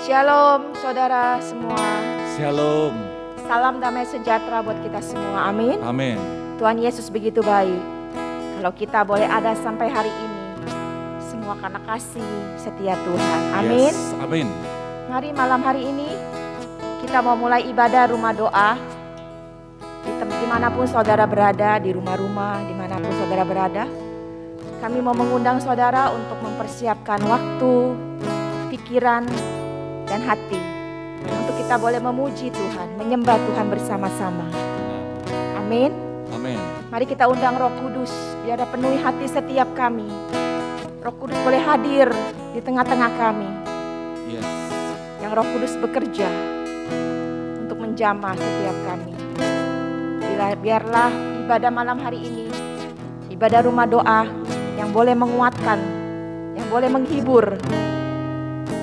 Shalom saudara semua. Shalom. Salam damai sejahtera buat kita semua. Amin. Amin. Tuhan Yesus begitu baik. Kalau kita boleh ada sampai hari ini, semua karena kasih setia Tuhan. Amin. Yes, amin. Mari malam hari ini kita mau mulai ibadah rumah doa. Dimanapun saudara berada, di rumah-rumah, dimanapun saudara berada, kami mau mengundang saudara untuk mempersiapkan waktu, pikiran, dan hati untuk kita boleh memuji Tuhan, menyembah Tuhan bersama-sama. Amin. Amin. Mari kita undang Roh Kudus, biar penuhi hati setiap kami. Roh Kudus boleh hadir di tengah-tengah kami. Yes. Yang Roh Kudus bekerja untuk menjamah setiap kami. Biarlah ibadah malam hari ini, ibadah rumah doa yang boleh menguatkan, yang boleh menghibur,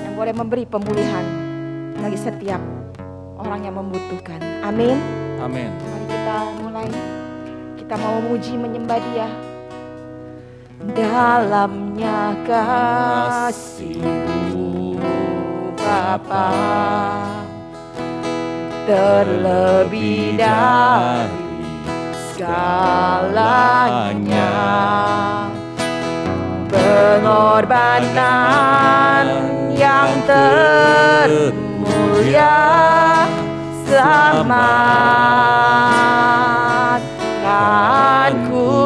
yang boleh memberi pemulihan bagi setiap orang yang membutuhkan. Amin. Amin. Mari kita mulai. Kita mau memuji menyembah Dia. Dalamnya kasih-Mu Bapa, terlebih dari segalanya, pengorbanan yang termulia, selamatkanku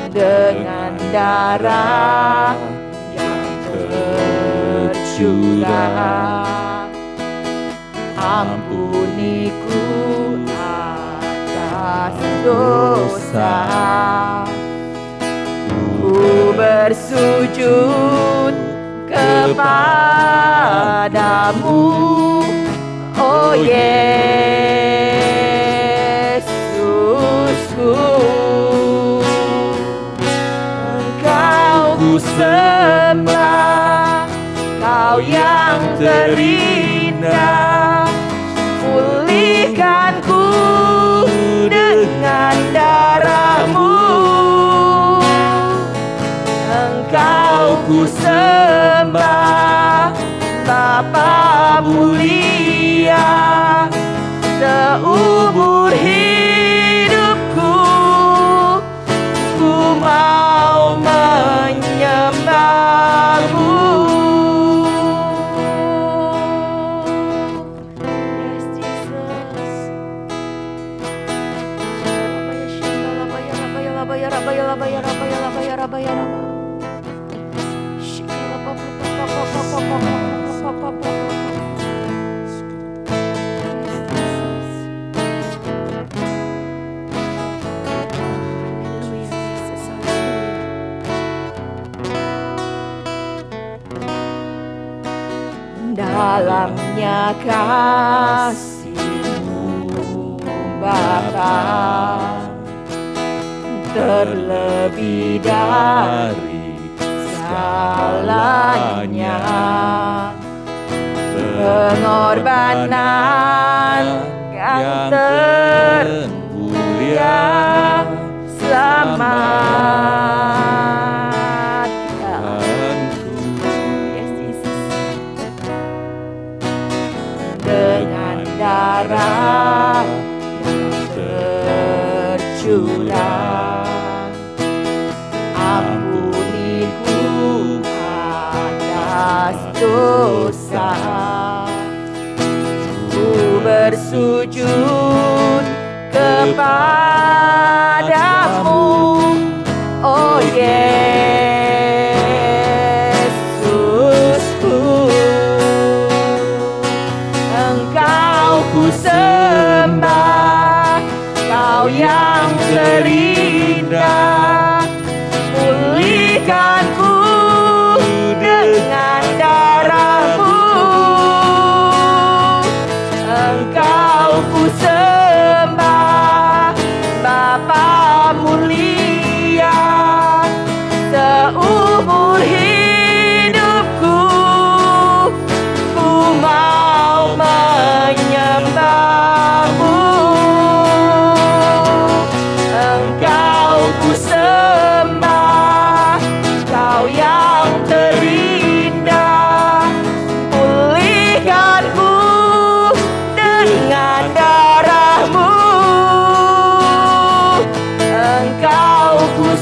dengan darah yang tercurah. Ampuniku atas dosa, ku bersujud kepadamu, oh Yesusku. Engkau ku sembah, Kau yang terindah, pulihkanku dengan darah-Mu. Engkau ku sembah, Bapa mulia, seumur hidupku ku mau menyembah-Mu. Dalamnya kasih-Mu Bapa, terlebih dari segalanya, pengorbanan yang termulia, selamatkanku dengan darah yang tercurah. Ampuniku atas dosa, ku bersujud kepadamu, oh Yesusku. Engkau ku sembah, Kau yang terindah, pulihkanku dengan darah-Mu. Engkau ku sembah,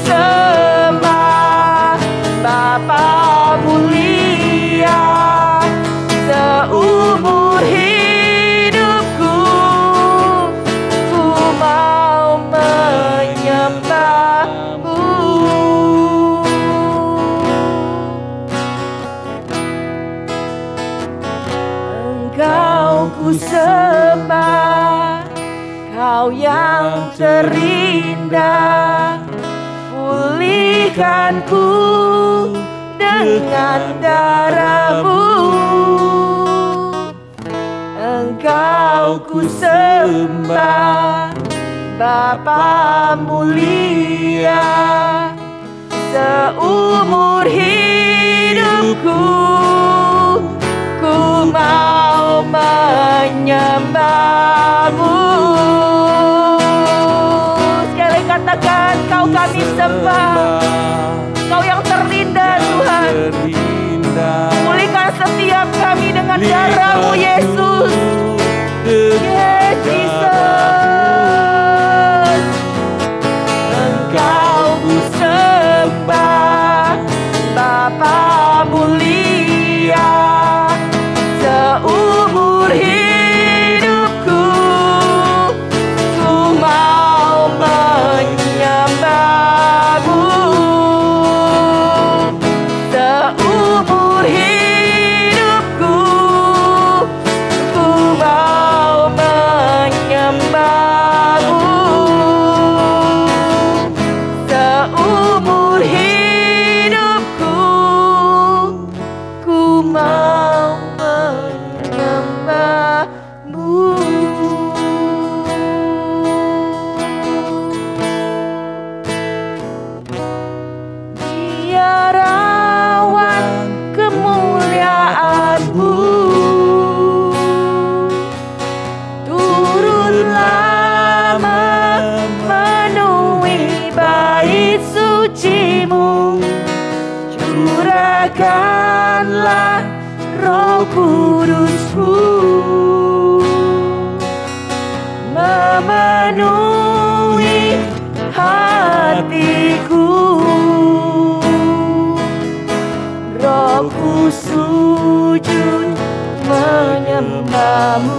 sembah Bapa mulia. Seumur hidupku ku mau menyembah-Mu. Engkau ku sembah, Kau yang terindah. Pulihkanku dengan darah-Mu. Engkau ku sembah Bapa mulia. Seumur hidupku ku mau menyembah-Mu. Sekali katakan, Kau kami sembah, Kau yang terindah Tuhan. Pulihkan setiap kami dengan darah-Mu Yesus. Yes, Jesus. Engkau ku sembah Bapa mulia. Seumur hidupku ku mau menyembah-Mu. Seumur hidupku ku mau menyembah-Mu. Seumur hidupku ku mau menyembah-Mu. Biarawan kemuliaan-Mu turunlah memenuhi bait suci-Mu. Curahkanlah Roh Kudus-Mu memenuhi hatiku. Rohku sujud menyembah-Mu.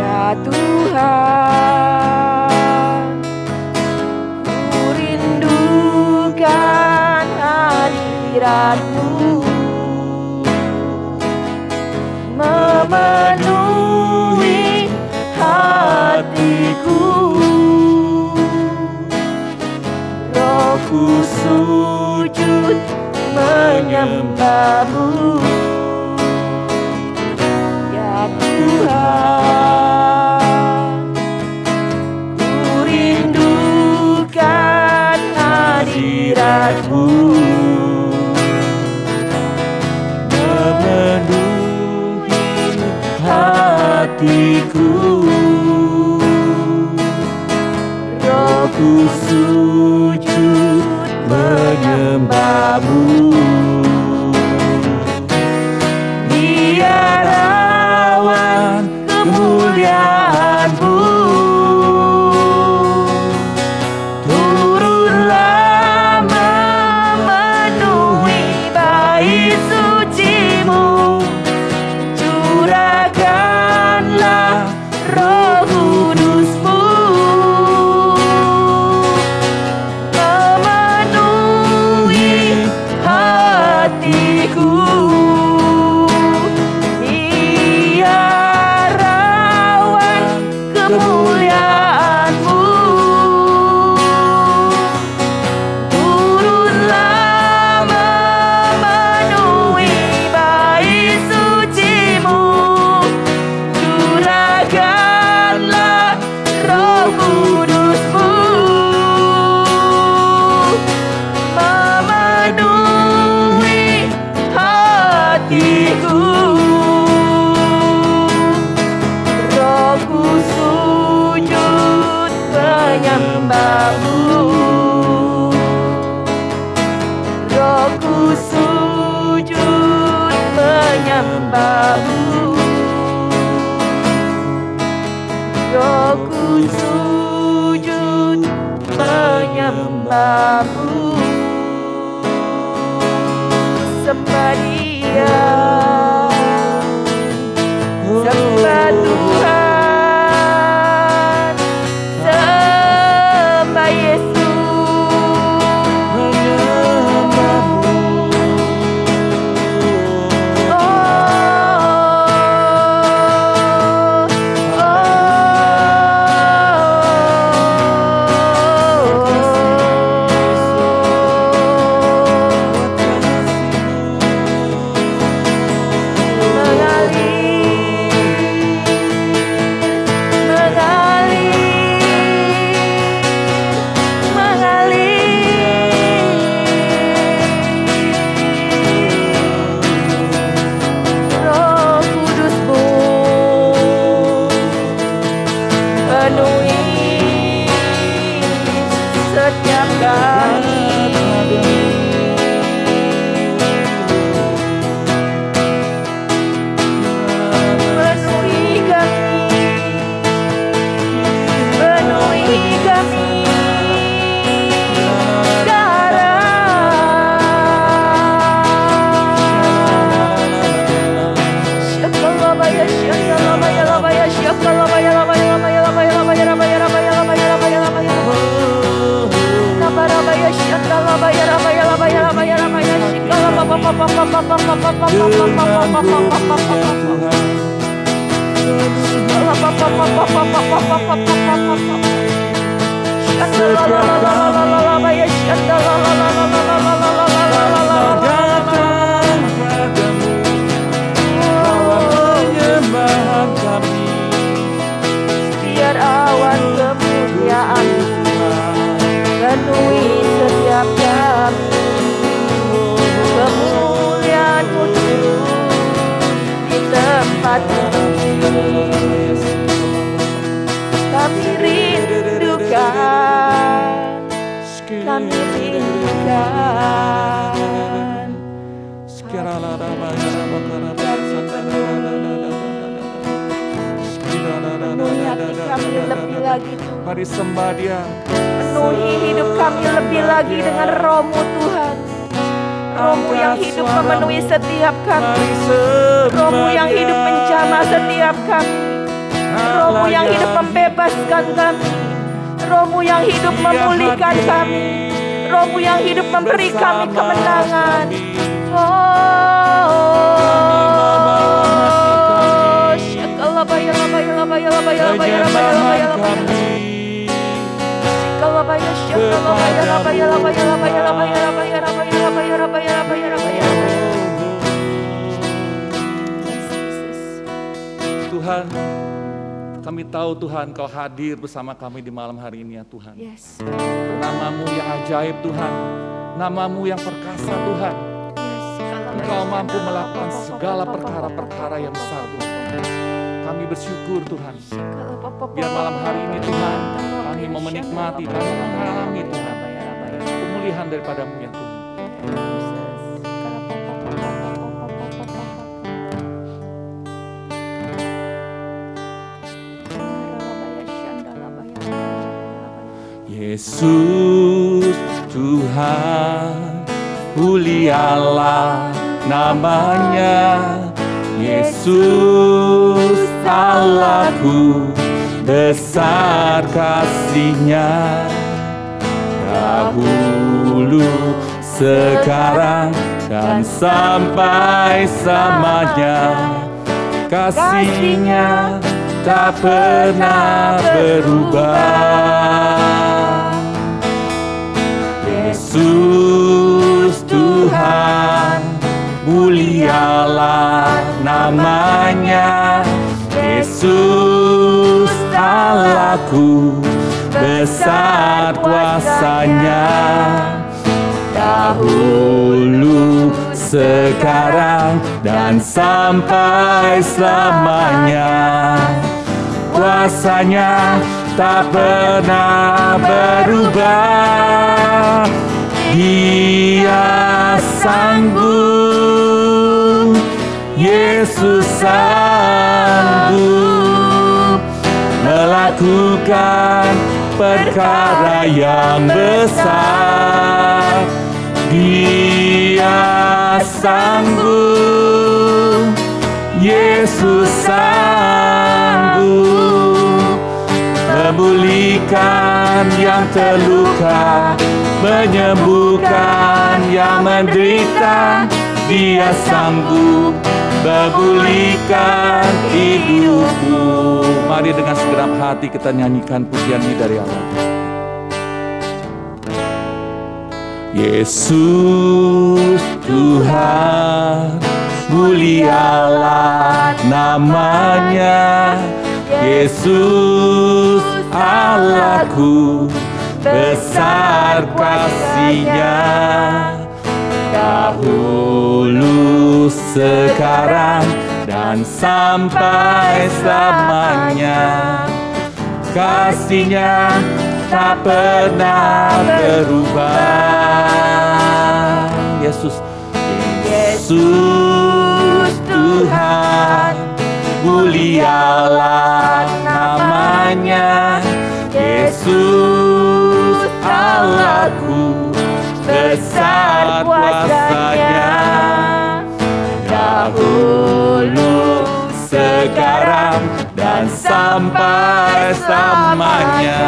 Ya Tuhan, ku rindukan hadirat-Mu memenuhi hatiku. Rohku sujud menyembah-Mu. Ya Tuhan, ku rindukan hadirat-Mu memenuhi hatiku. Rohku sujud menyembah-Mu. Biarawan kemuliaan-Mu turunlah memenuhi bait suci-Mu. Curahkanlah Roh Kudus-Mu memenuhi hatiku. Biarawan kemuliaan-Mu turunlah memenuhi bait suci-Mu. Curahkanlah Roh Kudus-Mu memenuhi hatiku. Rohku sujud menyembah-Mu. Rohku sujud menyembah-Mu. rohku sujud menyembahmu, sembah Dia, sembah Tuhan, sembah Yesus. Biar awan kemuliaan penuhi setiap kami, kemuliaan-Mu di tempat ini. Kami rindukan, kami rindukan. Penuhi hati kami lebih lagi Tuhan. Mari sembah Dia. Penuhi hidup kami lebih lagi dengan Roh-Mu Tuhan. Roh-Mu yang hidup memenuhi setiap kami, Roh-Mu yang hidup menjamah setiap kami, Roh-Mu yang hidup membebaskan kami, Roh-Mu yang hidup memulihkan kami, Roh-Mu yang hidup memberi kami kemenangan. Tuhan, kami tahu Tuhan Kau hadir bersama kami di malam hari ini ya Tuhan. Yes. Nama-Mu yang ajaib Tuhan, nama-Mu yang perkasa Tuhan. Engkau mampu melakukan segala perkara-perkara yang besar Tuhan. Kami bersyukur Tuhan. Biar malam hari ini Tuhan, kami mau menikmati, kami mengalami Tuhan pemulihan daripada-Mu ya Tuhan. Yesus Tuhan, mulialah namanya. Yesus Allahku, besar kasih-Nya. Dahulu, sekarang, dan sampai selamanya. Kasih-Nya tak pernah berubah. Yesus Tuhan, mulialah namanya. Yesus Allahku, besar kuasa-Nya. Dahulu, sekarang, dan sampai selamanya. Kuasa-Nya tak pernah berubah. Dia sanggup, Yesus sanggup melakukan melakukan perkara yang besar. Dia sanggup, Yesus sanggup memulihkan yang terluka, menyembuhkan yang menderita. Dia sanggup memulihkan hidupku. Mari dengan segenap hati kita nyanyikan pujian ini dari Allah. Yesus Tuhan, mulialah namanya. Yesus Allahku, besar kasih-Nya. Dahulu, sekarang, dan sampai selamanya. Kasih-Nya tak pernah berubah. Yesus Tuhan, mulialah namanya. Yesus Allahku, besar kuasa-Nya. Dahulu, sekarang, dan sampai selamanya.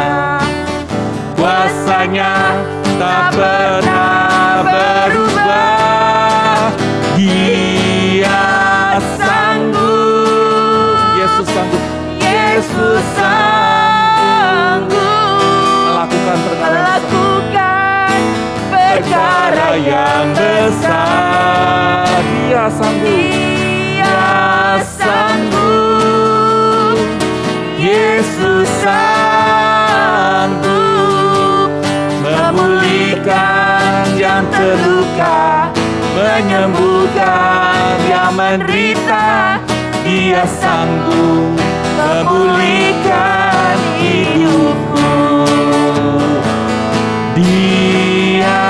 Kuasa-Nya tak pernah berubah. Dia sanggup, Yesus sanggup, Yesus sanggup melakukan perkara yang besar. Dia sanggup, Yesus sanggup memulihkan yang terluka, menyembuhkan yang menderita. Dia sanggup memulihkan hidupku. Dia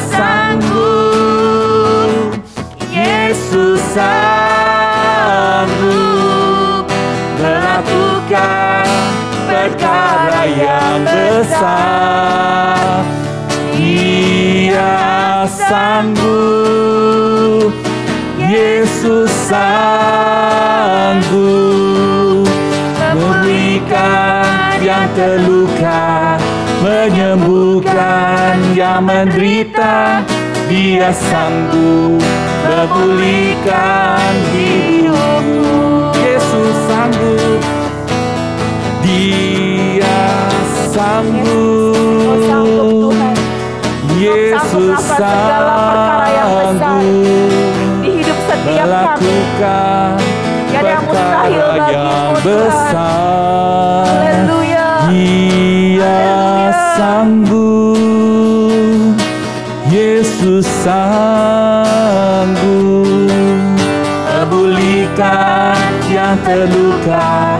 sanggup, Yesus sanggup melakukan perkara yang besar. Dia sanggup, Yesus sanggup memulihkan yang terluka, menyembuhkan yang menderita. Dia sanggup memulihkan hidupku. Yesus sanggup, Dia sanggup, Yesus sanggup di hidup setiap melakukan perkara yang besar. Dia sanggup, Yesus sanggup memulihkan yang terluka,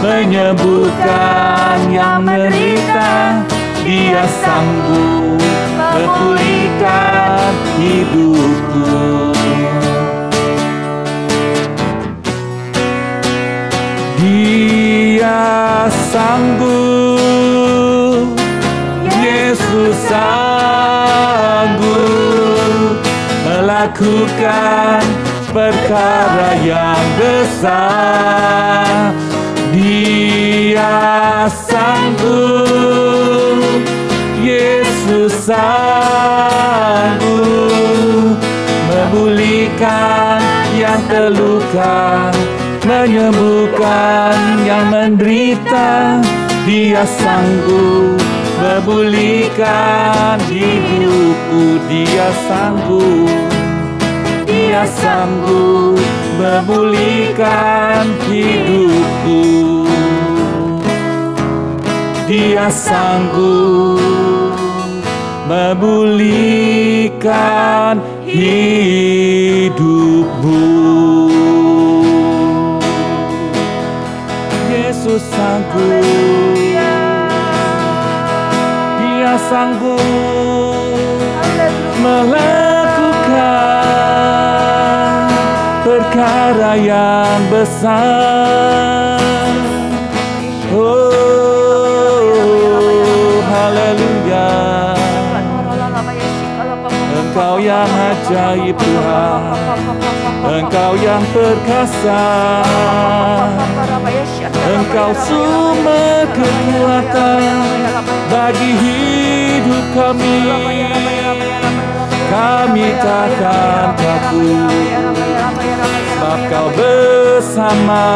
menyembuhkan yang menderita. Dia sanggup memulihkan hidupku. Dia sanggup, Yesus sanggup melakukan perkara yang besar. Dia sanggup, Yesus sanggup memulihkan yang terluka, menyembuhkan yang menderita. Dia sanggup memulihkan hidupku. Dia sanggup memulihkan hidupku. Dia sanggup memulihkan hidupmu. Yesus sanggup, Dia sanggup melakukan perkara yang besar. Oh, ajaib Tuhan. Engkau yang perkasa, Engkau sumber kekuatan bagi hidup kami. Kami takkan takut, sebab Kau bersama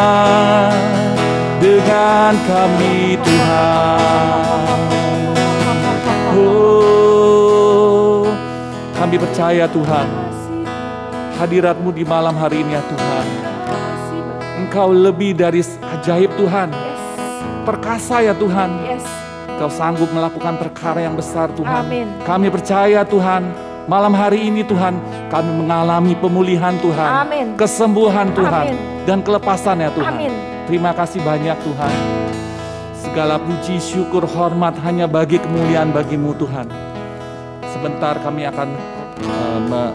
dengan kami Tuhan. Oh, kami percaya Tuhan, hadirat-Mu di malam hari ini ya Tuhan. Engkau lebih dari ajaib Tuhan, perkasa ya Tuhan. Kau sanggup melakukan perkara yang besar Tuhan. Amin. Kami percaya Tuhan, malam hari ini Tuhan, kami mengalami pemulihan Tuhan, Amin. kesembuhan Tuhan, Amin. dan kelepasan ya Tuhan. Amin. Terima kasih banyak Tuhan. Segala puji, syukur, hormat hanya bagi kemuliaan bagi-Mu Tuhan. Sebentar kami akan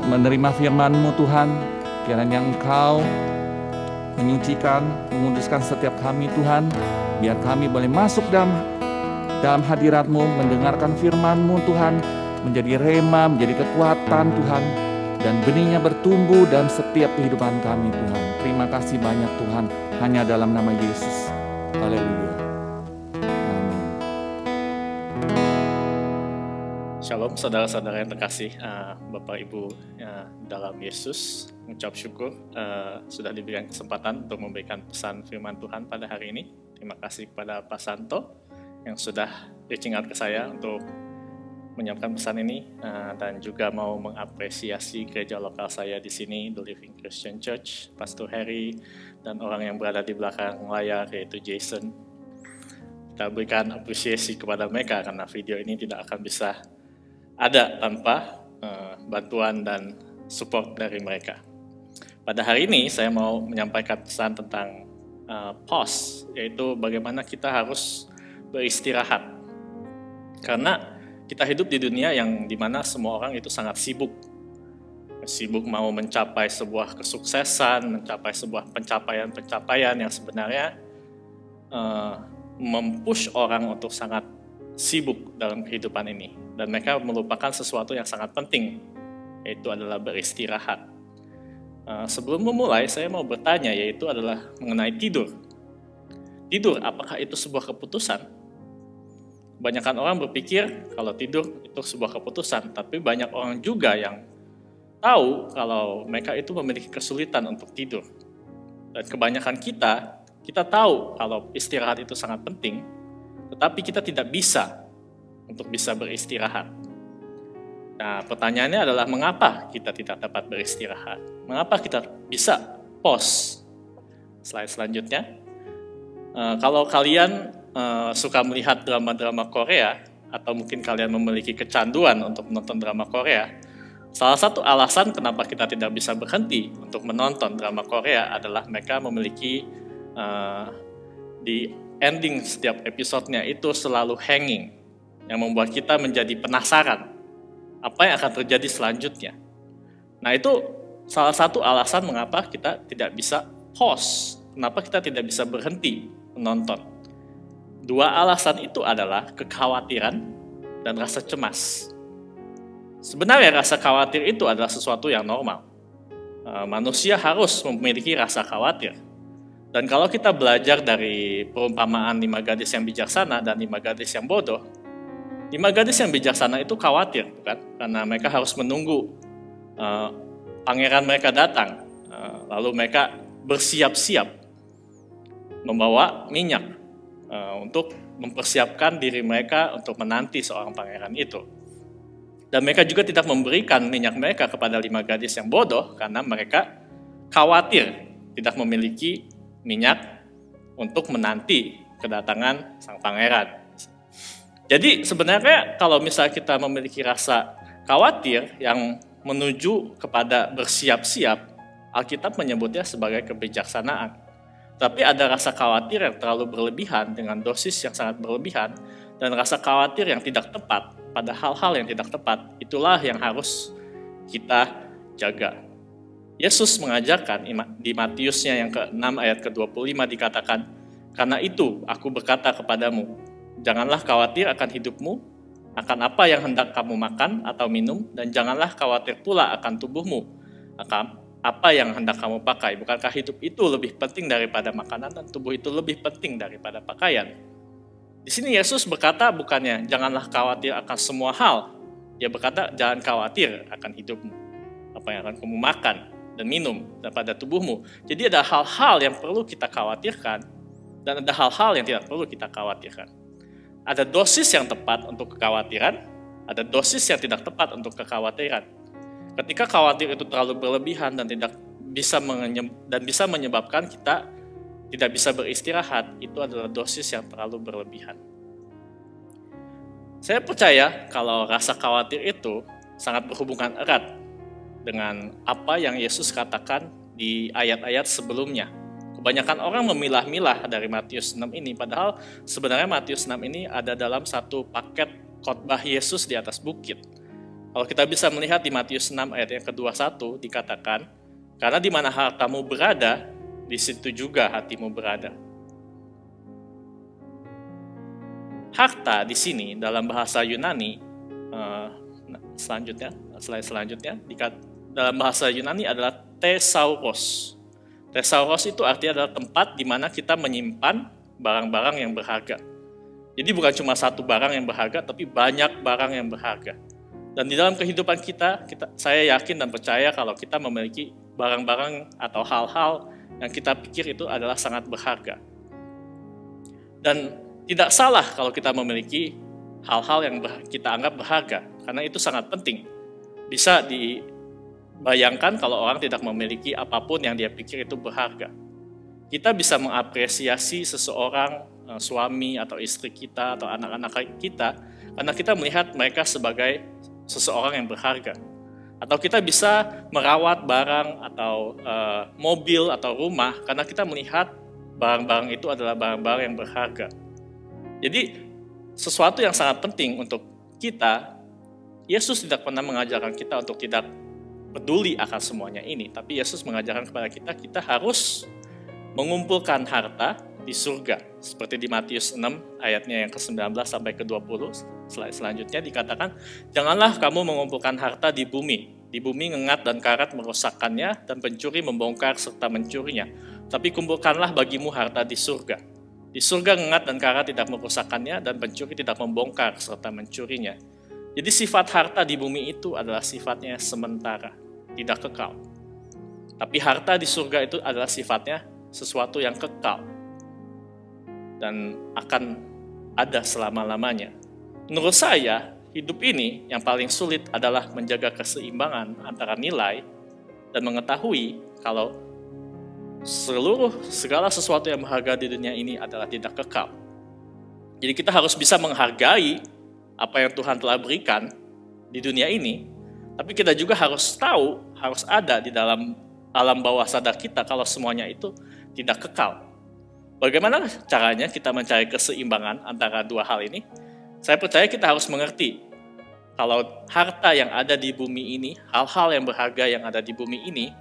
menerima firman-Mu Tuhan. Kiranya Engkau menyucikan, menguduskan setiap kami Tuhan. Biar kami boleh masuk dalam hadirat-Mu, mendengarkan firman-Mu Tuhan. Menjadi rema, menjadi kekuatan Tuhan. Dan benihnya bertumbuh dalam setiap kehidupan kami Tuhan. Terima kasih banyak Tuhan. Hanya dalam nama Yesus. Haleluya. Amin. Shalom saudara-saudara yang terkasih, Bapak Ibu dalam Yesus. Mengucap syukur sudah diberikan kesempatan untuk memberikan pesan firman Tuhan pada hari ini. Terima kasih kepada Pak Santo yang sudah reaching out ke saya untuk menyampaikan pesan ini, dan juga mau mengapresiasi gereja lokal saya di sini, The Living Christian Church, Pastor Harry, dan orang yang berada di belakang layar yaitu Jason. Kita berikan apresiasi kepada mereka karena video ini tidak akan bisa ada tanpa bantuan dan support dari mereka. Pada hari ini saya mau menyampaikan pesan tentang pause, yaitu bagaimana kita harus beristirahat. Karena kita hidup di dunia yang dimana semua orang itu sangat sibuk. Sibuk mau mencapai sebuah kesuksesan, mencapai sebuah pencapaian yang sebenarnya mempush orang untuk sangat sibuk dalam kehidupan ini. Dan mereka melupakan sesuatu yang sangat penting, yaitu adalah beristirahat. Sebelum memulai, saya mau bertanya, yaitu adalah mengenai tidur. Tidur, apakah itu sebuah keputusan? Kebanyakan orang berpikir kalau tidur itu sebuah keputusan, tapi banyak orang juga yang tahu kalau mereka itu memiliki kesulitan untuk tidur. Dan kebanyakan kita tahu kalau istirahat itu sangat penting, tetapi kita tidak bisa untuk bisa beristirahat. Nah, pertanyaannya adalah mengapa kita tidak dapat beristirahat? Mengapa kita bisa pause? Slide selanjutnya. Kalau kalian suka melihat drama-drama Korea, atau mungkin kalian memiliki kecanduan untuk menonton drama Korea, salah satu alasan kenapa kita tidak bisa berhenti untuk menonton drama Korea adalah mereka memiliki di ending setiap episodenya itu selalu hanging, yang membuat kita menjadi penasaran apa yang akan terjadi selanjutnya. Nah, itu salah satu alasan mengapa kita tidak bisa pause, kenapa kita tidak bisa berhenti menonton. Dua alasan itu adalah kekhawatiran dan rasa cemas. Sebenarnya rasa khawatir itu adalah sesuatu yang normal. Manusia harus memiliki rasa khawatir. Dan kalau kita belajar dari perumpamaan 5 gadis yang bijaksana dan 5 gadis yang bodoh, 5 gadis yang bijaksana itu khawatir, bukan? Karena mereka harus menunggu pangeran mereka datang. Lalu mereka bersiap-siap membawa minyak untuk mempersiapkan diri mereka untuk menanti seorang pangeran itu. Dan mereka juga tidak memberikan minyak mereka kepada 5 gadis yang bodoh karena mereka khawatir tidak memiliki minyak untuk menanti kedatangan sang pangeran. Jadi sebenarnya kalau misalnya kita memiliki rasa khawatir yang menuju kepada bersiap-siap, Alkitab menyebutnya sebagai kebijaksanaan. Tapi ada rasa khawatir yang terlalu berlebihan dengan dosis yang sangat berlebihan, dan rasa khawatir yang tidak tepat pada hal-hal yang tidak tepat, itulah yang harus kita jaga. Yesus mengajarkan di Matiusnya yang ke-6 ayat ke-25 dikatakan, "Karena itu aku berkata kepadamu, janganlah khawatir akan hidupmu, akan apa yang hendak kamu makan atau minum, dan janganlah khawatir pula akan tubuhmu, akan apa yang hendak kamu pakai. Bukankah hidup itu lebih penting daripada makanan dan tubuh itu lebih penting daripada pakaian? Di sini Yesus berkata bukannya janganlah khawatir akan semua hal. Dia berkata jangan khawatir akan hidupmu, apa yang akan kamu makan dan minum daripada tubuhmu. Jadi ada hal-hal yang perlu kita khawatirkan dan ada hal-hal yang tidak perlu kita khawatirkan. Ada dosis yang tepat untuk kekhawatiran, ada dosis yang tidak tepat untuk kekhawatiran. Ketika khawatir itu terlalu berlebihan dan bisa menyebabkan kita tidak bisa beristirahat, itu adalah dosis yang terlalu berlebihan. Saya percaya kalau rasa khawatir itu sangat berhubungan erat dengan apa yang Yesus katakan di ayat-ayat sebelumnya. Kebanyakan orang memilah-milah dari Matius 6 ini, padahal sebenarnya Matius 6 ini ada dalam satu paket khotbah Yesus di atas bukit. Kalau kita bisa melihat di Matius 6 ayat yang ke-21 dikatakan, karena di mana hartamu berada, di situ juga hatimu berada. Harta di sini dalam bahasa Yunani, selanjutnya, dalam bahasa Yunani adalah thesauros. Thesauros itu artinya adalah tempat di mana kita menyimpan barang-barang yang berharga. Jadi bukan cuma satu barang yang berharga, tapi banyak barang yang berharga. Dan di dalam kehidupan kita, saya yakin dan percaya kalau kita memiliki barang-barang atau hal-hal yang kita pikir itu adalah sangat berharga. Dan tidak salah kalau kita memiliki hal-hal yang kita anggap berharga, karena itu sangat penting. Bisa dibayangkan kalau orang tidak memiliki apapun yang dia pikir itu berharga. Kita bisa mengapresiasi seseorang, suami atau istri kita atau anak-anak kita, karena kita melihat mereka sebagai seseorang yang berharga. Atau kita bisa merawat barang atau mobil atau rumah karena kita melihat barang-barang itu adalah barang-barang yang berharga. Jadi sesuatu yang sangat penting untuk kita, Yesus tidak pernah mengajarkan kita untuk tidak peduli akan semuanya ini, tapi Yesus mengajarkan kepada kita harus mengumpulkan harta di surga. Seperti di Matius 6 ayatnya yang ke-19 sampai ke-20, selanjutnya dikatakan, janganlah kamu mengumpulkan harta di bumi. Di bumi ngengat dan karat merosakkannya dan pencuri membongkar serta mencurinya. Tapi kumpulkanlah bagimu harta di surga. Di surga ngengat dan karat tidak merosakkannya dan pencuri tidak membongkar serta mencurinya. Jadi sifat harta di bumi itu adalah sifatnya sementara, tidak kekal. Tapi harta di surga itu adalah sifatnya sesuatu yang kekal dan akan ada selama-lamanya. Menurut saya, hidup ini yang paling sulit adalah menjaga keseimbangan antara nilai dan mengetahui kalau segala sesuatu yang berharga di dunia ini adalah tidak kekal. Jadi kita harus bisa menghargai apa yang Tuhan telah berikan di dunia ini, tapi kita juga harus tahu, harus ada di dalam alam bawah sadar kita kalau semuanya itu tidak kekal. Bagaimana caranya kita mencari keseimbangan antara dua hal ini? Saya percaya kita harus mengerti kalau harta yang ada di bumi ini, hal-hal yang berharga yang ada di bumi ini,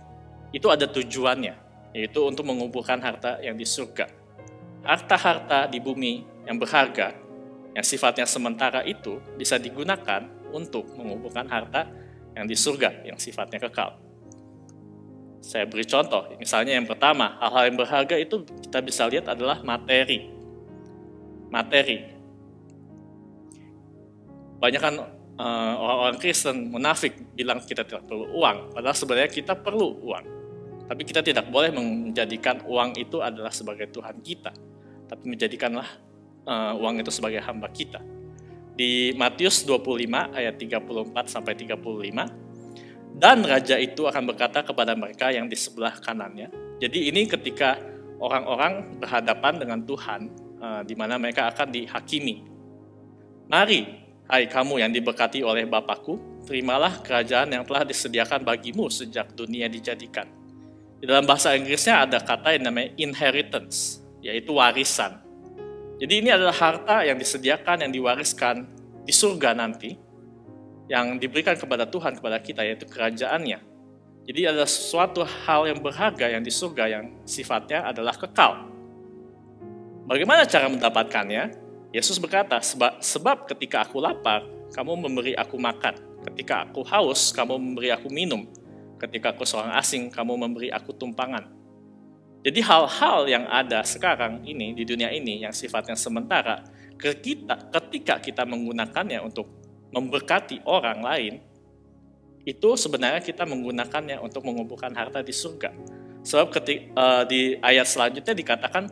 itu ada tujuannya, yaitu untuk mengumpulkan harta yang di surga. Harta-harta di bumi yang berharga, yang sifatnya sementara itu bisa digunakan untuk mengumpulkan harta yang di surga, yang sifatnya kekal. Saya beri contoh, misalnya yang pertama, hal-hal yang berharga itu kita bisa lihat adalah materi. Banyak kan orang-orang Kristen munafik bilang kita tidak perlu uang, padahal sebenarnya kita perlu uang. Tapi kita tidak boleh menjadikan uang itu adalah sebagai Tuhan kita, tapi menjadikanlah uang itu sebagai hamba kita. Di Matius 25 ayat 34 sampai 35, dan raja itu akan berkata kepada mereka yang di sebelah kanannya. Jadi ini ketika orang-orang berhadapan dengan Tuhan, di mana mereka akan dihakimi. Mari, hai kamu yang diberkati oleh Bapakku, terimalah kerajaan yang telah disediakan bagimu sejak dunia dijadikan. Di dalam bahasa Inggrisnya ada kata yang namanya inheritance, yaitu warisan. Jadi ini adalah harta yang disediakan, yang diwariskan di surga nanti, yang diberikan kepada Tuhan, kepada kita, yaitu kerajaannya. Jadi ada suatu hal yang berharga yang di surga yang sifatnya adalah kekal. Bagaimana cara mendapatkannya? Yesus berkata, sebab ketika aku lapar, kamu memberi aku makan. Ketika aku haus, kamu memberi aku minum. Ketika aku seorang asing, kamu memberi aku tumpangan. Jadi hal-hal yang ada sekarang ini, di dunia ini, yang sifatnya sementara, ketika kita menggunakannya untuk memberkati orang lain, itu sebenarnya kita menggunakannya untuk mengumpulkan harta di surga. Sebab di ayat selanjutnya dikatakan,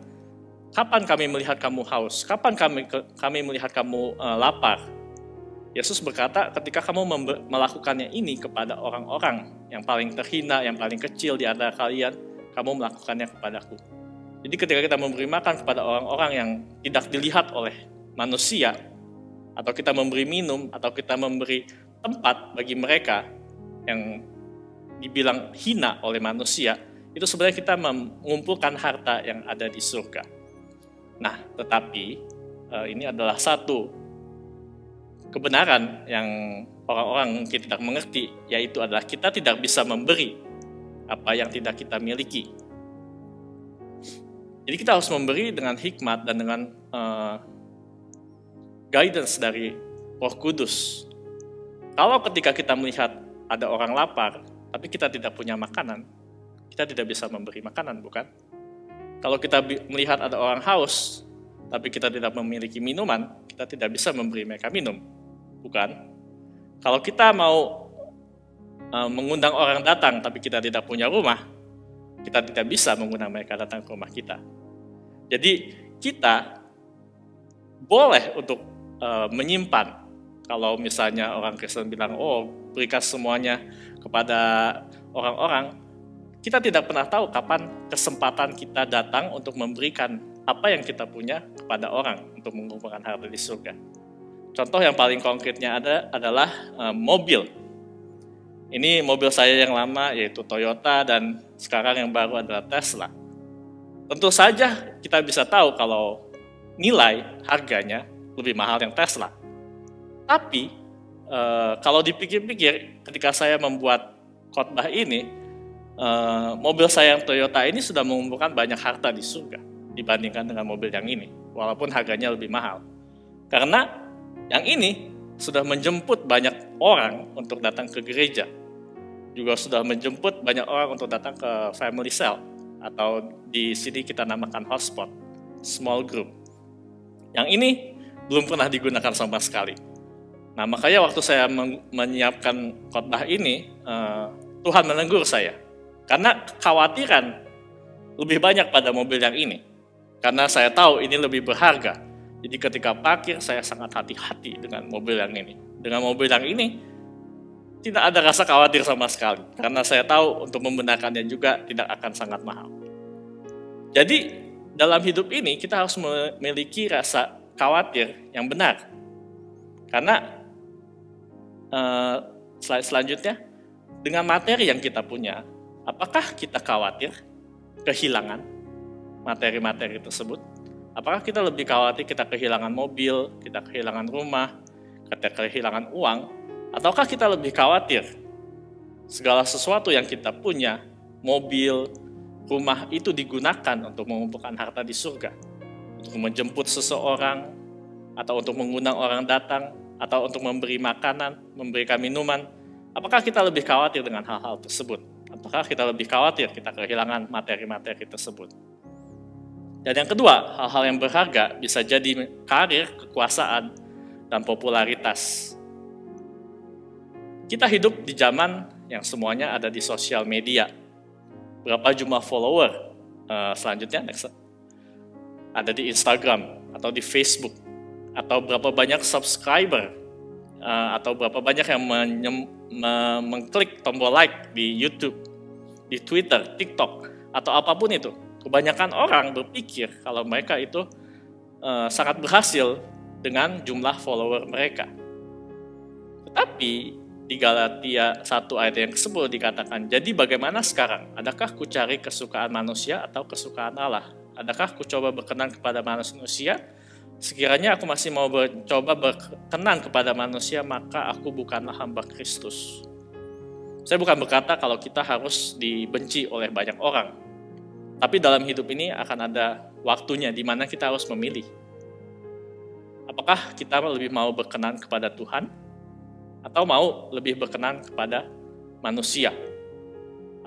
kapan kami melihat kamu haus? Kapan kami melihat kamu lapar? Yesus berkata, ketika kamu melakukannya ini kepada orang-orang yang paling terhina, yang paling kecil di antara kalian, kamu melakukannya kepadaku. Jadi ketika kita memberi makan kepada orang-orang yang tidak dilihat oleh manusia, atau kita memberi minum, atau kita memberi tempat bagi mereka yang dibilang hina oleh manusia, itu sebenarnya kita mengumpulkan harta yang ada di surga. Nah, tetapi ini adalah satu kebenaran yang orang-orang mungkin tidak mengerti, yaitu adalah kita tidak bisa memberi apa yang tidak kita miliki. Jadi kita harus memberi dengan hikmat dan dengan guidance dari Roh Kudus. Kalau ketika kita melihat ada orang lapar, tapi kita tidak punya makanan, kita tidak bisa memberi makanan, bukan? Kalau kita melihat ada orang haus, tapi kita tidak memiliki minuman, kita tidak bisa memberi mereka minum, bukan? Kalau kita mau mengundang orang datang, tapi kita tidak punya rumah, kita tidak bisa mengundang mereka datang ke rumah kita. Jadi kita boleh untuk menyimpan. Kalau misalnya orang Kristen bilang, oh berikan semuanya kepada orang-orang, kita tidak pernah tahu kapan kesempatan kita datang untuk memberikan apa yang kita punya kepada orang untuk mengumpulkan harta di surga. Contoh yang paling konkretnya adalah mobil. Ini mobil saya yang lama, yaitu Toyota, dan sekarang yang baru adalah Tesla. Tentu saja kita bisa tahu kalau nilai harganya lebih mahal yang Tesla. Tapi kalau dipikir-pikir, ketika saya membuat khotbah ini, mobil saya yang Toyota ini sudah mengumpulkan banyak harta di surga dibandingkan dengan mobil yang ini, walaupun harganya lebih mahal. Karena yang ini sudah menjemput banyak orang untuk datang ke gereja, juga sudah menjemput banyak orang untuk datang ke family cell, atau di sini kita namakan hotspot, small group. Yang ini belum pernah digunakan sama sekali. Nah, makanya waktu saya menyiapkan khotbah ini, Tuhan menegur saya. Karena kekhawatiran lebih banyak pada mobil yang ini. Karena saya tahu ini lebih berharga. Jadi ketika parkir, saya sangat hati-hati dengan mobil yang ini. Dengan mobil yang ini, tidak ada rasa khawatir sama sekali. Karena saya tahu untuk membenarkannya juga tidak akan sangat mahal. Jadi, dalam hidup ini kita harus memiliki rasa khawatir yang benar. Karena slide selanjutnya, dengan materi yang kita punya, apakah kita khawatir kehilangan materi-materi tersebut? Apakah kita lebih khawatir kita kehilangan mobil, kita kehilangan rumah, kita kehilangan uang, ataukah kita lebih khawatir segala sesuatu yang kita punya, mobil, rumah itu digunakan untuk mengumpulkan harta di surga, untuk menjemput seseorang, atau untuk mengundang orang datang, atau untuk memberi makanan, memberikan minuman? Apakah kita lebih khawatir dengan hal-hal tersebut? Apakah kita lebih khawatir kita kehilangan materi-materi tersebut? Dan yang kedua, hal-hal yang berharga bisa jadi karir, kekuasaan, dan popularitas. Kita hidup di zaman yang semuanya ada di sosial media. Berapa jumlah follower? Selanjutnya, next. Ada di Instagram atau di Facebook. Atau berapa banyak subscriber, atau berapa banyak yang mengklik tombol like di YouTube, di Twitter, TikTok, atau apapun itu. Kebanyakan orang berpikir kalau mereka itu sangat berhasil dengan jumlah follower mereka. Tetapi di Galatia 1 ayat yang ke-10 dikatakan, jadi bagaimana sekarang? Adakah ku cari kesukaan manusia atau kesukaan Allah? Adakah ku coba berkenan kepada manusia? Sekiranya aku masih mau coba berkenan kepada manusia, maka aku bukanlah hamba Kristus. Saya bukan berkata kalau kita harus dibenci oleh banyak orang. Tapi dalam hidup ini akan ada waktunya di mana kita harus memilih. apakah kita lebih mau berkenan kepada Tuhan atau mau lebih berkenan kepada manusia?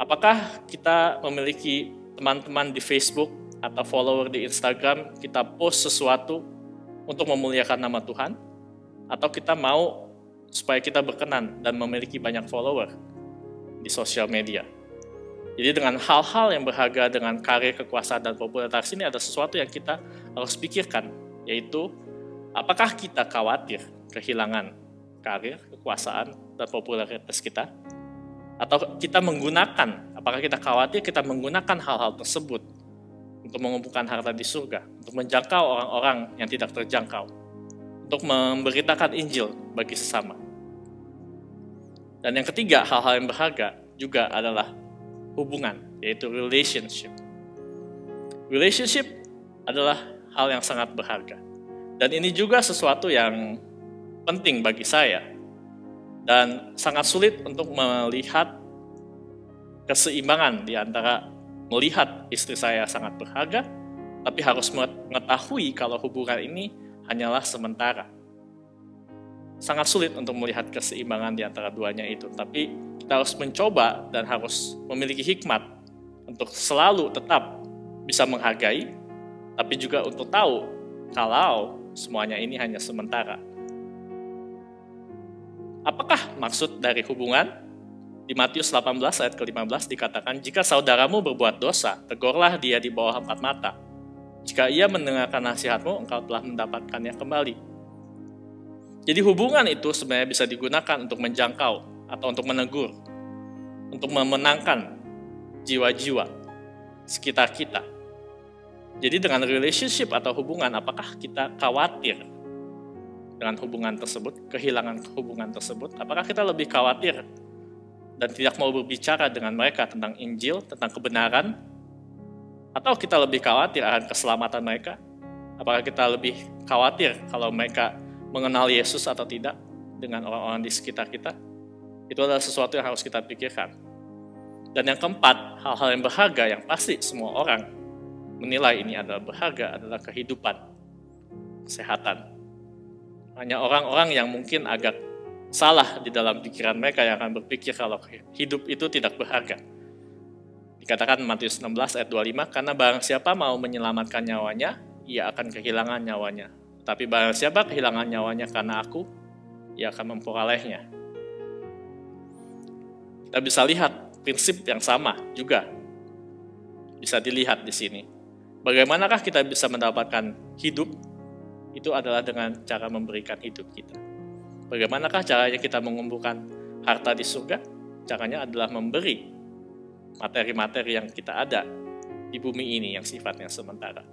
Apakah kita memiliki teman-teman di Facebook atau follower di Instagram, kita post sesuatu untuk memuliakan nama Tuhan, atau kita mau supaya kita berkenan dan memiliki banyak follower di sosial media? Jadi dengan hal-hal yang berharga, dengan karir, kekuasaan, dan popularitas ini ada sesuatu yang kita harus pikirkan, yaitu apakah kita khawatir kehilangan karir, kekuasaan, dan popularitas kita? Atau kita menggunakan, apakah kita khawatir kita menggunakan hal-hal tersebut untuk mengumpulkan harta di surga, untuk menjangkau orang-orang yang tidak terjangkau, untuk memberitakan Injil bagi sesama? Dan yang ketiga, hal-hal yang berharga juga adalah hubungan, yaitu relationship. Relationship adalah hal yang sangat berharga. Dan ini juga sesuatu yang penting bagi saya. Dan sangat sulit untuk melihat keseimbangan di antara melihat istri saya sangat berharga, tapi harus mengetahui kalau hubungan ini hanyalah sementara. Sangat sulit untuk melihat keseimbangan di antara duanya itu, tapi kita harus mencoba dan harus memiliki hikmat untuk selalu tetap bisa menghargai, tapi juga untuk tahu kalau semuanya ini hanya sementara. Apakah maksud dari hubungan? Di Matius 18 ayat ke-15 dikatakan, jika saudaramu berbuat dosa, tegurlah dia di bawah 4 mata. Jika ia mendengarkan nasihatmu, engkau telah mendapatkannya kembali. Jadi hubungan itu sebenarnya bisa digunakan untuk menjangkau atau untuk menegur, untuk memenangkan jiwa-jiwa sekitar kita. Jadi dengan relationship atau hubungan, apakah kita khawatir dengan hubungan tersebut, kehilangan hubungan tersebut? Apakah kita lebih khawatir dan tidak mau berbicara dengan mereka tentang Injil, tentang kebenaran? Atau kita lebih khawatir akan keselamatan mereka? Apakah kita lebih khawatir kalau mereka mengenal Yesus atau tidak dengan orang-orang di sekitar kita? Itu adalah sesuatu yang harus kita pikirkan. Dan yang keempat, hal-hal yang berharga yang pasti semua orang menilai ini adalah berharga adalah kehidupan, kesehatan. Hanya orang-orang yang mungkin agak salah di dalam pikiran mereka yang akan berpikir kalau hidup itu tidak berharga. Dikatakan Matius 16 ayat 25, karena barang siapa mau menyelamatkan nyawanya, ia akan kehilangan nyawanya. Tapi barang siapa kehilangan nyawanya karena aku, ia akan memperolehnya. Kita bisa lihat prinsip yang sama juga bisa dilihat di sini. Bagaimanakah kita bisa mendapatkan hidup? Itu adalah dengan cara memberikan hidup kita. Bagaimanakah caranya kita mengumpulkan harta di surga? Caranya adalah memberi materi-materi yang kita ada di bumi ini yang sifatnya sementara.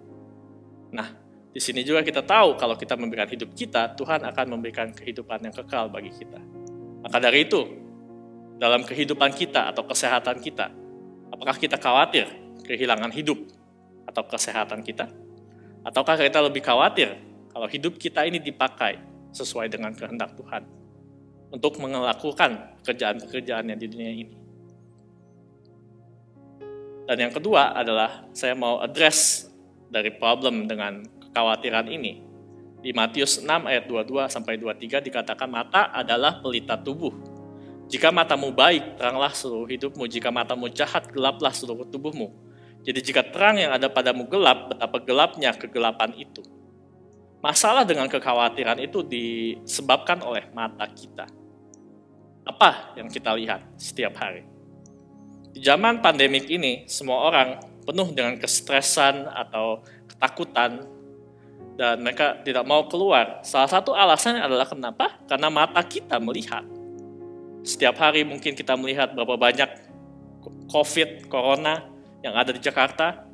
Nah, di sini juga kita tahu kalau kita memberikan hidup kita, Tuhan akan memberikan kehidupan yang kekal bagi kita. Maka dari itu, dalam kehidupan kita atau kesehatan kita, apakah kita khawatir kehilangan hidup atau kesehatan kita? Ataukah kita lebih khawatir kalau hidup kita ini dipakai sesuai dengan kehendak Tuhan untuk melakukan pekerjaan-pekerjaan yang di dunia ini? Dan yang kedua adalah saya mau address dari problem dengan kekhawatiran ini. Di Matius 6 ayat 22-23 dikatakan mata adalah pelita tubuh. Jika matamu baik, teranglah seluruh hidupmu. Jika matamu jahat, gelaplah seluruh tubuhmu. Jadi jika terang yang ada padamu gelap, betapa gelapnya kegelapan itu. Masalah dengan kekhawatiran itu disebabkan oleh mata kita. Apa yang kita lihat setiap hari? Di zaman pandemik ini, semua orang penuh dengan kestresan atau ketakutan, dan mereka tidak mau keluar. Salah satu alasannya adalah kenapa? Karena mata kita melihat. Setiap hari mungkin kita melihat berapa banyak COVID, Corona yang ada di Jakarta.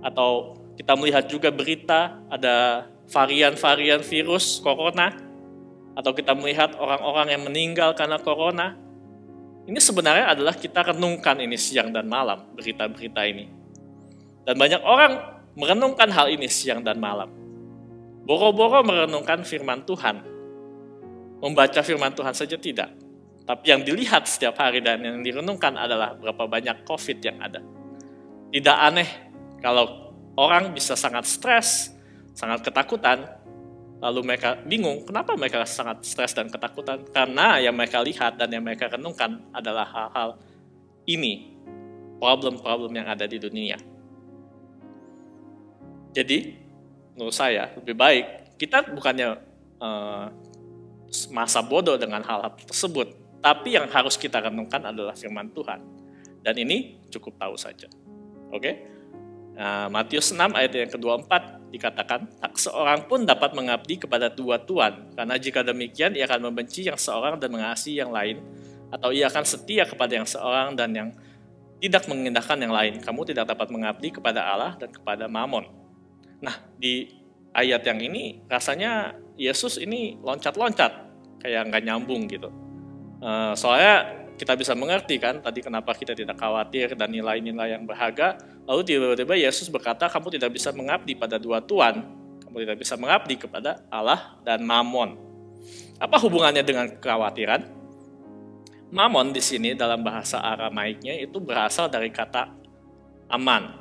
Atau kita melihat juga berita ada varian-varian virus Corona. Atau kita melihat orang-orang yang meninggal karena Corona. Ini sebenarnya adalah kita renungkan ini siang dan malam, berita-berita ini. Dan banyak orang merenungkan hal ini siang dan malam. Boro-boro merenungkan firman Tuhan. Membaca firman Tuhan saja tidak. Tapi yang dilihat setiap hari dan yang direnungkan adalah berapa banyak COVID yang ada. Tidak aneh kalau orang bisa sangat stres, sangat ketakutan, Lalu mereka bingung, kenapa mereka sangat stres dan ketakutan? Karena yang mereka lihat dan yang mereka renungkan adalah hal-hal ini, problem-problem yang ada di dunia. Jadi, menurut saya lebih baik kita bukannya masa bodoh dengan hal-hal tersebut, tapi yang harus kita renungkan adalah firman Tuhan. Dan ini cukup tahu saja. Oke? Matius 6 ayat yang ke-24 dikatakan, tak seorang pun dapat mengabdi kepada dua tuan, karena jika demikian ia akan membenci yang seorang dan mengasihi yang lain, atau ia akan setia kepada yang seorang dan yang tidak mengindahkan yang lain. Kamu tidak dapat mengabdi kepada Allah dan kepada Mamon. Nah, di ayat yang ini rasanya Yesus ini loncat-loncat, kayak nggak nyambung gitu. Soalnya kita bisa mengerti kan tadi kenapa kita tidak khawatir dan nilai-nilai yang berharga. Lalu tiba-tiba Yesus berkata, kamu tidak bisa mengabdi pada dua tuan. Kamu tidak bisa mengabdi kepada Allah dan Mamon. Apa hubungannya dengan kekhawatiran? Mamon di sini dalam bahasa Aramaiknya itu berasal dari kata aman.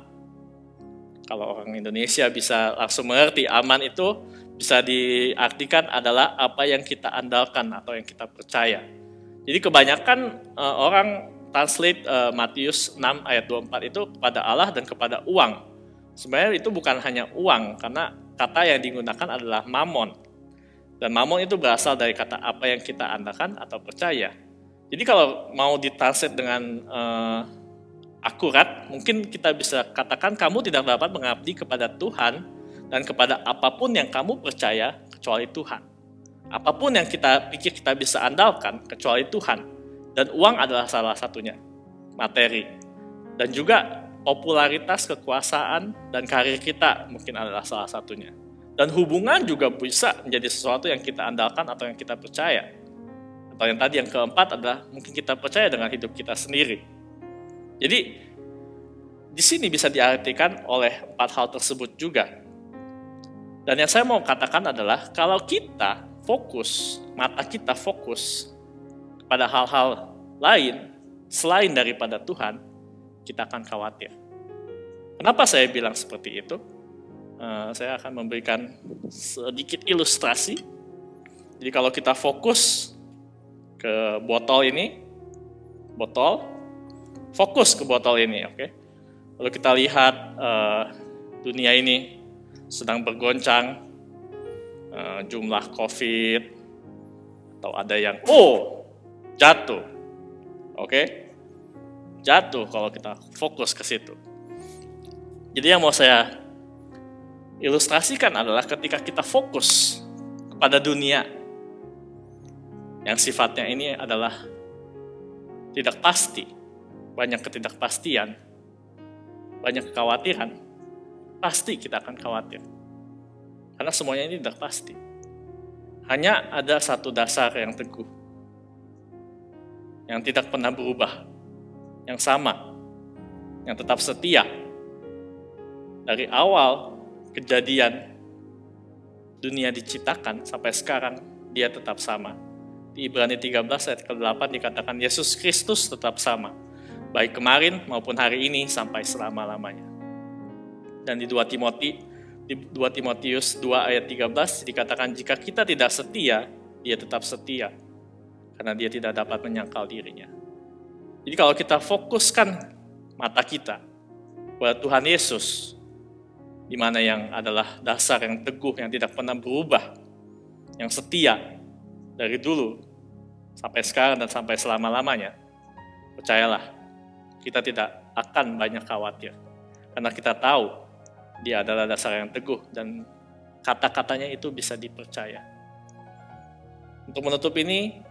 Kalau orang Indonesia bisa langsung mengerti, aman itu bisa diartikan adalah apa yang kita andalkan atau yang kita percaya. Jadi kebanyakan orang translate Matius 6 ayat 24 itu kepada Allah dan kepada uang. Sebenarnya itu bukan hanya uang, karena kata yang digunakan adalah mamon. Dan mamon itu berasal dari kata apa yang kita andalkan atau percaya. Jadi kalau mau ditranslate dengan akurat, mungkin kita bisa katakan kamu tidak dapat mengabdi kepada Tuhan dan kepada apapun yang kamu percaya kecuali Tuhan. Apapun yang kita pikir kita bisa andalkan kecuali Tuhan. Dan uang adalah salah satunya, materi. Dan juga popularitas, kekuasaan, dan karir kita mungkin adalah salah satunya. Dan hubungan juga bisa menjadi sesuatu yang kita andalkan atau yang kita percaya. Atau yang tadi yang keempat adalah mungkin kita percaya dengan hidup kita sendiri. Jadi di sini bisa diartikan oleh 4 hal tersebut juga. Dan yang saya mau katakan adalah kalau kita fokus, mata kita fokus pada hal-hal lain selain daripada Tuhan, kita akan khawatir. Kenapa saya bilang seperti itu? Saya akan memberikan sedikit ilustrasi. Jadi kalau kita fokus ke botol ini, fokus ke botol ini, oke? Lalu kita lihat dunia ini sedang bergoncang, jumlah COVID, atau ada yang jatuh, oke? Jatuh kalau kita fokus ke situ. Jadi yang mau saya ilustrasikan adalah ketika kita fokus kepada dunia yang sifatnya ini adalah tidak pasti, banyak ketidakpastian, banyak kekhawatiran, pasti kita akan khawatir. Karena semuanya ini tidak pasti. Hanya ada satu dasar yang teguh, yang tidak pernah berubah, yang sama, yang tetap setia. Dari awal kejadian dunia diciptakan sampai sekarang, dia tetap sama. Di Ibrani 13 ayat ke-8 dikatakan Yesus Kristus tetap sama, baik kemarin maupun hari ini sampai selama-lamanya. Dan di 2 Timotius 2 ayat 13 dikatakan jika kita tidak setia, dia tetap setia. Karena dia tidak dapat menyangkal dirinya. Jadi kalau kita fokuskan mata kita pada Tuhan Yesus, di mana yang adalah dasar yang teguh, yang tidak pernah berubah, yang setia dari dulu sampai sekarang dan sampai selama-lamanya, percayalah, kita tidak akan banyak khawatir. Karena kita tahu dia adalah dasar yang teguh dan kata-katanya itu bisa dipercaya. Untuk menutup ini,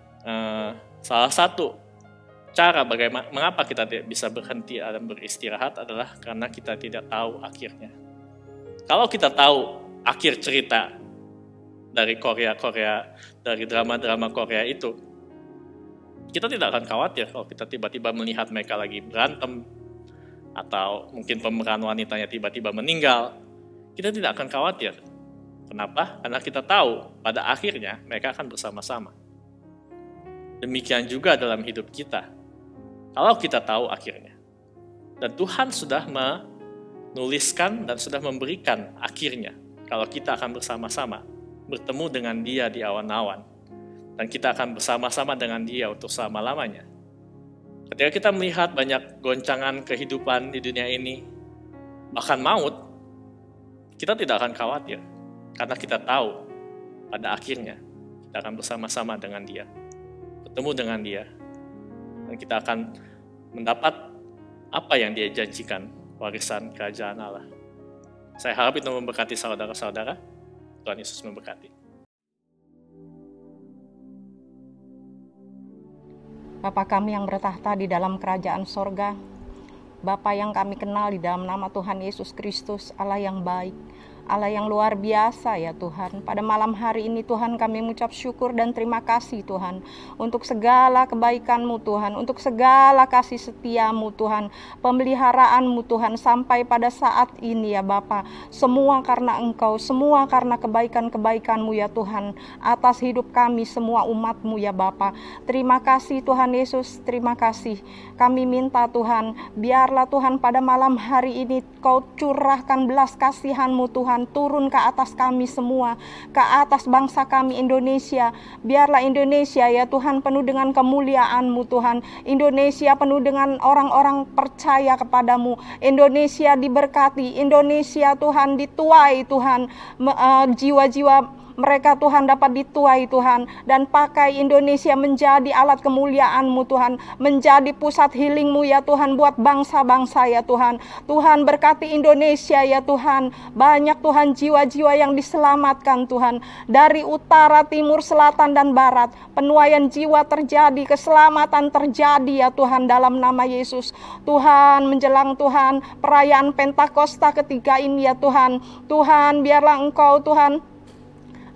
salah satu cara mengapa kita tidak bisa berhenti dan beristirahat adalah karena kita tidak tahu akhirnya. Kalau kita tahu akhir cerita dari Korea, dari drama-drama Korea itu, kita tidak akan khawatir kalau kita tiba-tiba melihat mereka lagi berantem, atau mungkin pemeran wanitanya tiba-tiba meninggal. Kita tidak akan khawatir. Kenapa? Karena kita tahu pada akhirnya mereka akan bersama-sama. Demikian juga dalam hidup kita. Kalau kita tahu akhirnya. Dan Tuhan sudah menuliskan dan sudah memberikan akhirnya. Kalau kita akan bersama-sama bertemu dengan Dia di awan-awan. Dan kita akan bersama-sama dengan Dia untuk selama-lamanya. Ketika kita melihat banyak goncangan kehidupan di dunia ini, bahkan maut, kita tidak akan khawatir. Karena kita tahu pada akhirnya kita akan bersama-sama dengan Dia, bertemu dengan Dia. Dan kita akan mendapat apa yang Dia janjikan, warisan kerajaan Allah. Saya harap itu memberkati saudara-saudara. Tuhan Yesus memberkati. Bapa kami yang bertahta di dalam kerajaan sorga, Bapa yang kami kenal di dalam nama Tuhan Yesus Kristus, Allah yang baik, Allah yang luar biasa ya Tuhan. Pada malam hari ini Tuhan kami mengucap syukur dan terima kasih Tuhan untuk segala kebaikan-Mu Tuhan, untuk segala kasih setia-Mu Tuhan, pemeliharaan-Mu Tuhan sampai pada saat ini ya Bapa. Semua karena Engkau, semua karena kebaikan-kebaikan-Mu ya Tuhan atas hidup kami semua umat-Mu ya Bapa. Terima kasih Tuhan Yesus, terima kasih. Kami minta Tuhan, biarlah Tuhan pada malam hari ini Kau curahkan belas kasihan-Mu Tuhan, turun ke atas kami semua, ke atas bangsa kami Indonesia. Biarlah Indonesia ya Tuhan penuh dengan kemuliaan-Mu Tuhan. Indonesia penuh dengan orang-orang percaya kepadamu. Indonesia diberkati, Indonesia Tuhan dituai Tuhan, jiwa-jiwa mereka Tuhan dapat dituai Tuhan, dan pakai Indonesia menjadi alat kemuliaan-Mu Tuhan, menjadi pusat healing-Mu ya Tuhan buat bangsa-bangsa ya Tuhan. Tuhan berkati Indonesia ya Tuhan, banyak Tuhan jiwa-jiwa yang diselamatkan Tuhan, dari utara, timur, selatan dan barat. Penuaian jiwa terjadi, keselamatan terjadi ya Tuhan dalam nama Yesus. Tuhan menjelang Tuhan perayaan Pentakosta ketiga ini ya Tuhan, Tuhan biarlah Engkau Tuhan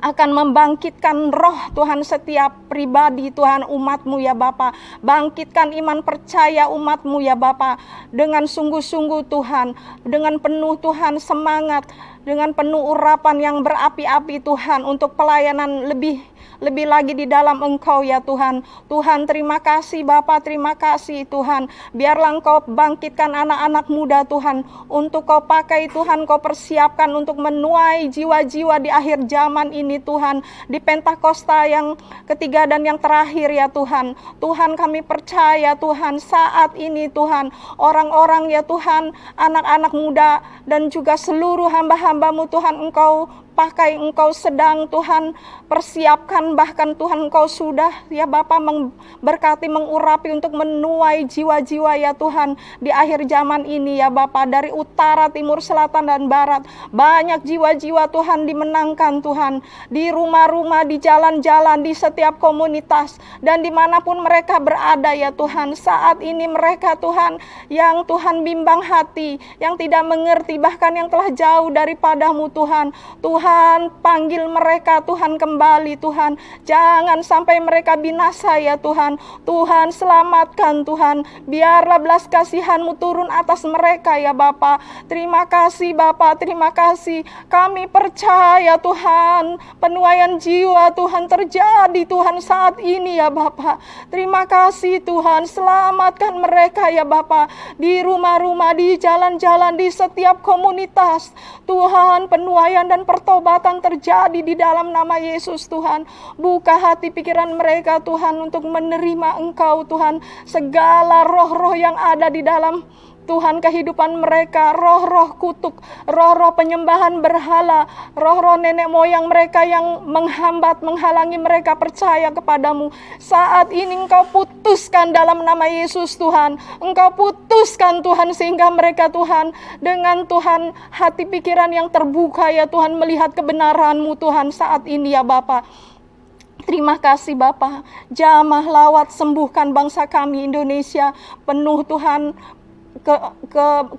akan membangkitkan roh Tuhan setiap pribadi Tuhan umat-Mu ya Bapa. Bangkitkan iman percaya umat-Mu ya Bapa dengan sungguh-sungguh Tuhan, dengan penuh Tuhan semangat, dengan penuh urapan yang berapi-api Tuhan untuk pelayanan lebih lagi di dalam Engkau ya Tuhan. Tuhan terima kasih Bapa, terima kasih Tuhan. Biarlah Engkau bangkitkan anak-anak muda Tuhan, untuk Kau pakai Tuhan, Kau persiapkan untuk menuai jiwa-jiwa di akhir zaman ini Tuhan, di Pentakosta yang ketiga dan yang terakhir ya Tuhan. Tuhan kami percaya Tuhan saat ini Tuhan, orang-orang ya Tuhan, anak-anak muda dan juga seluruh hamba-hamba-Mu Tuhan, Engkau pakai, Engkau sedang Tuhan persiapkan, bahkan Tuhan Engkau sudah ya Bapa berkati, mengurapi untuk menuai jiwa-jiwa ya Tuhan di akhir zaman ini ya Bapa, dari utara, timur, selatan dan barat. Banyak jiwa-jiwa Tuhan dimenangkan Tuhan, di rumah-rumah, di jalan-jalan, di setiap komunitas dan dimanapun mereka berada ya Tuhan. Saat ini mereka Tuhan yang Tuhan bimbang hati, yang tidak mengerti, bahkan yang telah jauh daripada-Mu Tuhan. Tuhan panggil mereka Tuhan kembali Tuhan, jangan sampai mereka binasa ya Tuhan. Tuhan selamatkan Tuhan, biarlah belas kasihan-Mu turun atas mereka ya Bapa. Terima kasih Bapa, terima kasih. Kami percaya Tuhan, penuaian jiwa Tuhan terjadi Tuhan saat ini ya Bapa. Terima kasih Tuhan, selamatkan mereka ya Bapa, di rumah-rumah, di jalan-jalan, di setiap komunitas. Tuhan penuaian dan pertobatan terjadi di dalam nama Yesus Tuhan. Buka hati pikiran mereka Tuhan untuk menerima Engkau Tuhan. Segala roh-roh yang ada di dalam Tuhan kehidupan mereka, roh-roh kutuk, roh-roh penyembahan berhala, roh-roh nenek moyang mereka yang menghambat, menghalangi mereka percaya kepadamu. Saat ini Engkau putuskan dalam nama Yesus Tuhan. Engkau putuskan Tuhan, sehingga mereka Tuhan dengan Tuhan hati pikiran yang terbuka ya Tuhan, melihat kebenaran-Mu Tuhan saat ini ya Bapa. Terima kasih Bapa. Jamah lawat sembuhkan bangsa kami Indonesia, penuh Tuhan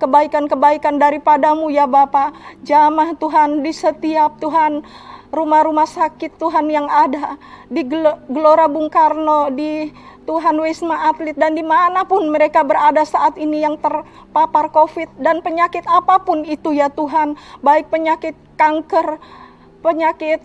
kebaikan-kebaikan daripada-Mu ya Bapa. Jamah Tuhan di setiap Tuhan rumah-rumah sakit Tuhan yang ada, di Gelora Bung Karno, di Tuhan Wisma Atlet, dan dimanapun mereka berada saat ini yang terpapar COVID dan penyakit apapun itu ya Tuhan, baik penyakit kanker, penyakit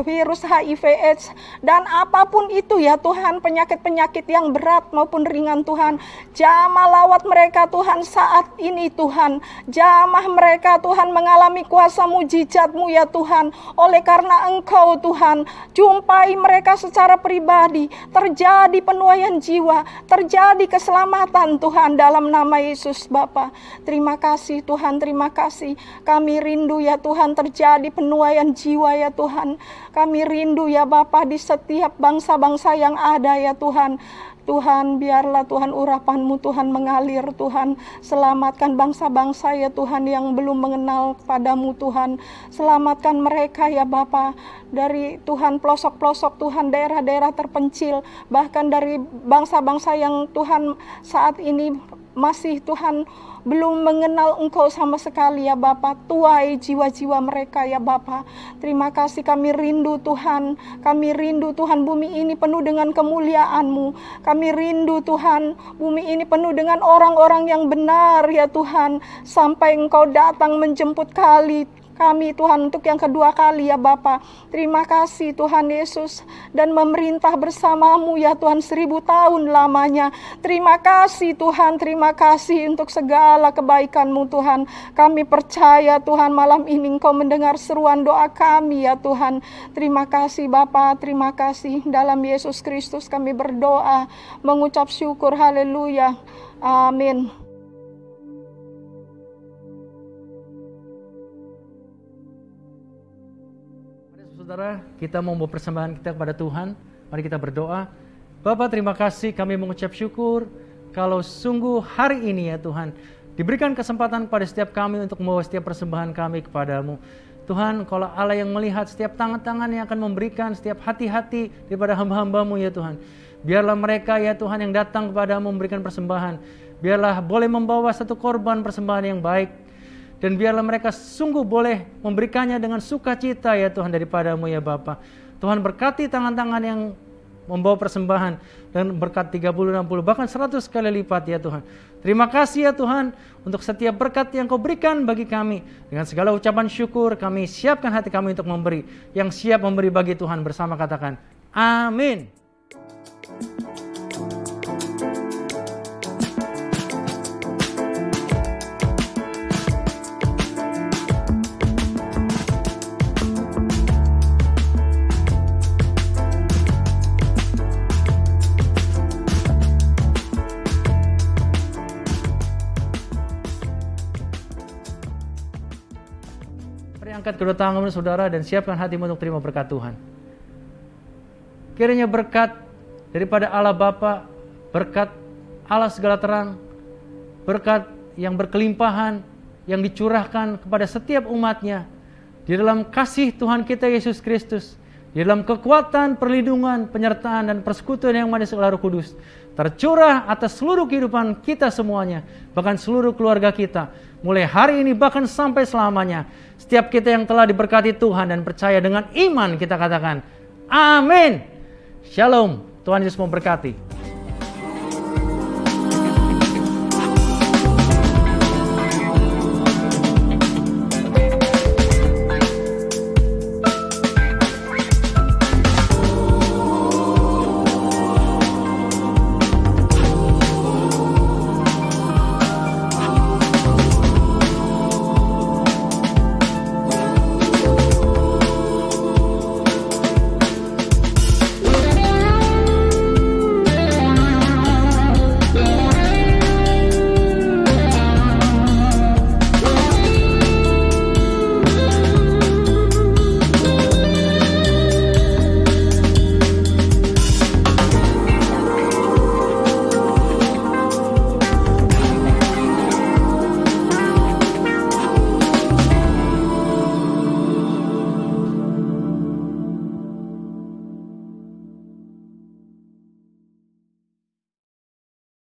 virus HIV AIDS, dan apapun itu ya Tuhan, penyakit-penyakit yang berat maupun ringan Tuhan. Jamah lawat mereka Tuhan saat ini Tuhan. Jamah mereka Tuhan mengalami kuasa mujizat-Mu ya Tuhan. Oleh karena Engkau Tuhan, jumpai mereka secara pribadi, terjadi penuaian jiwa, terjadi keselamatan Tuhan dalam nama Yesus Bapa. Terima kasih Tuhan, terima kasih. Kami rindu ya Tuhan terjadi penuaian jiwa ya Tuhan. Kami rindu ya Bapa di setiap bangsa-bangsa yang ada ya Tuhan. Tuhan, biarlah Tuhan urapan-Mu Tuhan mengalir Tuhan. Selamatkan bangsa-bangsa ya Tuhan yang belum mengenal padamu Tuhan. Selamatkan mereka ya Bapa dari Tuhan pelosok-pelosok Tuhan, daerah-daerah terpencil, bahkan dari bangsa-bangsa yang Tuhan saat ini masih Tuhan belum mengenal Engkau sama sekali ya Bapa. Tuai jiwa-jiwa mereka ya Bapa. Terima kasih, kami rindu Tuhan. Kami rindu Tuhan bumi ini penuh dengan kemuliaan-Mu. Kami rindu Tuhan bumi ini penuh dengan orang-orang yang benar ya Tuhan. Sampai Engkau datang menjemput kami Tuhan untuk yang kedua kali ya Bapa. Terima kasih Tuhan Yesus, dan memerintah bersama-Mu ya Tuhan 1000 tahun lamanya. Terima kasih Tuhan, terima kasih untuk segala kebaikan-Mu Tuhan. Kami percaya Tuhan malam ini Engkau mendengar seruan doa kami ya Tuhan. Terima kasih Bapa, terima kasih. Dalam Yesus Kristus kami berdoa, mengucap syukur, haleluya, amin. Saudara, kita mau membawa persembahan kita kepada Tuhan. Mari kita berdoa. Bapa, terima kasih, kami mengucap syukur kalau sungguh hari ini ya Tuhan, diberikan kesempatan pada setiap kami untuk membawa setiap persembahan kami kepadamu. Tuhan, kalau Allah yang melihat setiap tangan-tangan yang akan memberikan, setiap hati-hati daripada hamba-hamba-Mu ya Tuhan. Biarlah mereka ya Tuhan yang datang kepadamu memberikan persembahan, biarlah boleh membawa satu korban persembahan yang baik. Dan biarlah mereka sungguh boleh memberikannya dengan sukacita ya Tuhan daripada-Mu ya Bapa. Tuhan berkati tangan-tangan yang membawa persembahan, dan berkat 30, 60, bahkan 100 kali lipat ya Tuhan. Terima kasih ya Tuhan untuk setiap berkat yang Kau berikan bagi kami. Dengan segala ucapan syukur kami siapkan hati kami untuk memberi. Yang siap memberi bagi Tuhan bersama katakan amin. Angkat kedua tanganmu saudara dan siapkan hatimu untuk terima berkat Tuhan. Kiranya berkat daripada Allah Bapa, berkat Allah segala terang, berkat yang berkelimpahan, yang dicurahkan kepada setiap umatnya, di dalam kasih Tuhan kita Yesus Kristus, di dalam kekuatan, perlindungan, penyertaan, dan persekutuan yang manis segala Roh Kudus, tercurah atas seluruh kehidupan kita semuanya, bahkan seluruh keluarga kita, mulai hari ini bahkan sampai selamanya. Setiap kita yang telah diberkati Tuhan dan percaya dengan iman, kita katakan amin. Shalom, Tuhan Yesus memberkati.